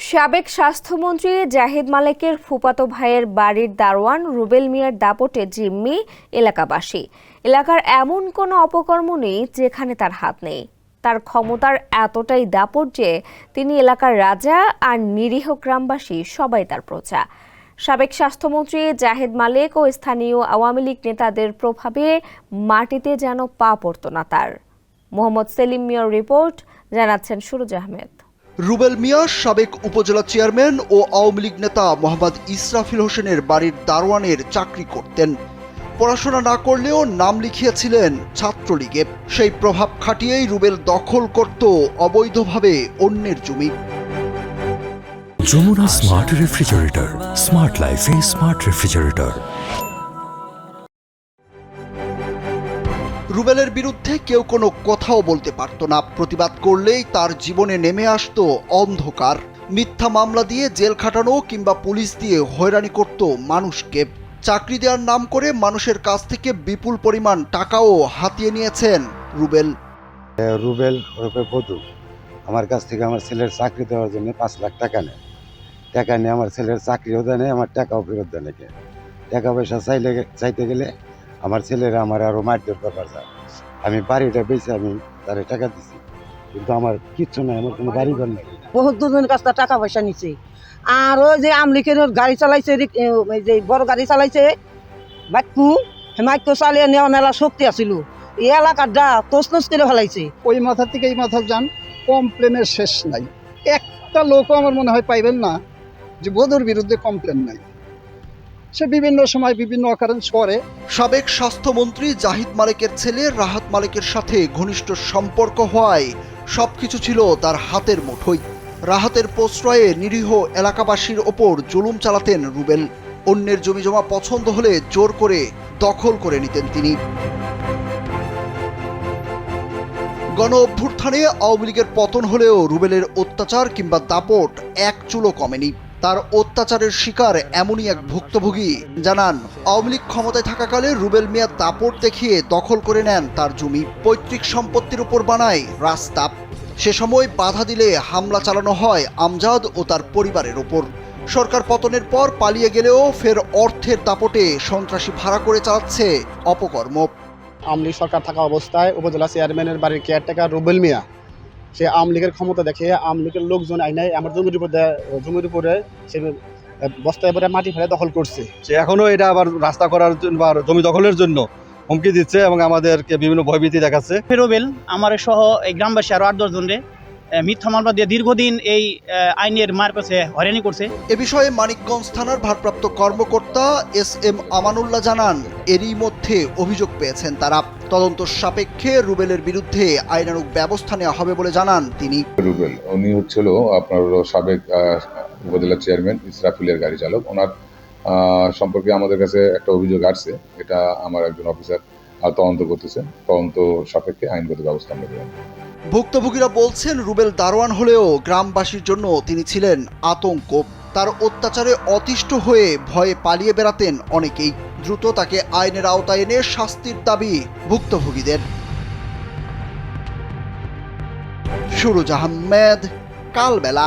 সাবেক স্বাস্থ্যমন্ত্রী জাহিদ মালেকের ফুফাতো ভাইয়ের বাড়ির দারোয়ান রুবেল মিয়ার দাপটে জিম্মি এলাকাবাসী। এলাকার এমন কোনো অপকর্ম নেই যেখানে তার হাত নেই। তার ক্ষমতার এতটাই দাপট যে তিনি এলাকার রাজা, আর নিরীহ গ্রামবাসী সবাই তার প্রজা। সাবেক স্বাস্থ্যমন্ত্রী জাহিদ মালেক ও স্থানীয় আওয়ামী লীগ নেতাদের প্রভাবে মাটিতে যেন পা পড়ত না তার। মোহাম্মদ সেলিম মিয়ার রিপোর্ট, জানাচ্ছেন সুরজ আহমেদ। রুবেল মিয়া সাবেক উপজেলা চেয়ারম্যান ও আওয়ামী লীগ নেতা মোহাম্মদ ইসরাফিল হোসেনের বাড়ির দারোয়ানের চাকরি করতেন। পড়াশোনা না করলেও নাম লিখিয়েছিলেন ছাত্রলীগে। সেই প্রভাব খাটিয়েই রুবেল দখল করত অবৈধভাবে অন্যের জমি। যমুনা স্মার্ট রেফ্রিজারেটর, স্মার্ট লাইফে স্মার্ট রেফ্রিজারেটর। রুবেলের বিরুদ্ধে কেউ কোনো কথাও বলতে পারত না। প্রতিবাদ করলেই তার জীবনে নেমে আসতো অন্ধকার। মিথ্যা মামলা দিয়ে জেল খাটানো কিংবা পুলিশ দিয়ে হয়রানি করত মানুষকে। চাকরি দেওয়ার নাম করে মানুষের কাছ থেকে বিপুল পরিমাণ টাকাও হাতিয়ে নিয়েছেন রুবেল। রুবেল ওরফে বধু আমার কাছ থেকে আমার ছেলের চাকরি দেওয়ার জন্য 5 লাখ টাকা নেয়। টাকা নিয়ে আমার ছেলের চাকরিও দেয় নেই, আমার টাকাও ফেরত দেয় নাকি। টাকা পয়সা চাইতে গেলে আমার ছেলেরা আমার আরও মারধর ব্যাপার যায়। আমি বাড়িটা বেঁচে আমি তারে টাকা দিছি, কিন্তু আমার কিচ্ছু নাই, আমার কোনো বাড়ি ঘর নেই। বহুত দুজনের কাছ থেকে টাকা পয়সা নিচ্ছে। আর ওই যে আমলিকের গাড়ি চালাইছে, যে বড় গাড়ি চালাইছে বাইকু, মাইকু চালিয়ে নেওয়া নেলা শক্তি আছিল, এই এলাকাটা তছনছ করে ফেলাইছে। ওই মাথা থেকে এই মাথা যান, কমপ্লেনের শেষ নাই। একটা লোকও আমার মনে হয় পাইবেন না যে বধুর বিরুদ্ধে কমপ্লেন নাই। সে বিভিন্ন সময় বিভিন্ন অকারেন্স করে। সাবেক স্বাস্থ্যমন্ত্রী জাহিদ মালেকের ছেলে রাহাত মালেকের সাথে ঘনিষ্ঠ সম্পর্ক হওয়ায় সবকিছু ছিল তার হাতের মুঠোয়। রাহাতের প্রশ্রয়ে নিরীহ এলাকাবাসীর ওপর জুলুম চালাতেন রুবেল। অন্যের জমিজমা পছন্দ হলে জোর করে দখল করে নিতেন তিনি। গণ অভ্যুত্থানে আওয়ামী লীগের পতন হলেও রুবেলের অত্যাচার কিংবা দাপট এক চুলো কমেনি। তার অত্যাচারের শিকার এমনই এক ভুক্তভোগী জানান, আওয়ামী লীগ ক্ষমতায় থাকাকালে রুবেল মিয়া দাপট দেখিয়ে দখল করে নেন তার জমি, পৈতৃক সম্পত্তির উপর বানায় রাস্তা। সে সময় বাধা দিলে হামলা চালানো হয় আমজাদ ও তার পরিবারের ওপর। সরকার পতনের পর পালিয়ে গেলেও ফের অর্থের দাপটে সন্ত্রাসী ভাড়া করে চালাচ্ছে অপকর্ম। আওয়ামী লীগ সরকার থাকা অবস্থায় উপজেলা চেয়ারম্যানের বাড়ির কেয়ারটেকার রুবেল মিয়া সে আওয়ামী লীগের ক্ষমতা দেখে আওয়ামী লীগের লোকজন আইনায় আমার জমির উপরে সে বস্তায় পরে মাটি ফেলে দখল করছে। সে এখনো এটা আবার রাস্তা করার জন্য বা জমি দখলের জন্য হুমকি দিচ্ছে এবং আমাদেরকে বিভিন্ন ভয়ভীতি দেখাচ্ছে। রুবেল আমার সহ এই গ্রামবাসী আরো 8-10 জনের মিথ্যা মামলা দিয়ে দীর্ঘদিন এই আইনের মার কাছে হয়রানি করছে। এ বিষয়ে মানিকগঞ্জ থানার ভারপ্রাপ্ত কর্মকর্তা এস.এম. আমানুল্লাহ জানান, এরই মধ্যে অভিযোগ পেয়েছেন তারা। তদন্ত সাপেক্ষে রুবেলের বিরুদ্ধে আইনানুগ ব্যবস্থা নেওয়া হবে বলে জানান তিনি। রুবেল উনি হচ্ছিল আপনার সাবেক উপজেলা চেয়ারম্যান ইসরাফিলের গাড়ি চালক। ওনার সম্পর্কে আমাদের কাছে একটা অভিযোগ আসছে, এটা আমার একজন অফিসার তদন্ত করতেছে। তদন্ত সাপেক্ষে আইনগত ব্যবস্থা নেবেন। ভুক্তভোগীরা বলছেন, রুবেল দারোয়ান হলেও গ্রামবাসীর জন্য তিনি ছিলেন আতঙ্ক। তার অত্যাচারে অতিষ্ঠ হয়ে ভয়ে পালিয়ে বেড়াতেন অনেকেই। দ্রুত তাকে আইনের আওতায় এনে শাস্তির দাবি ভুক্তভোগীদের। সুরজ আহমেদ, কালবেলা।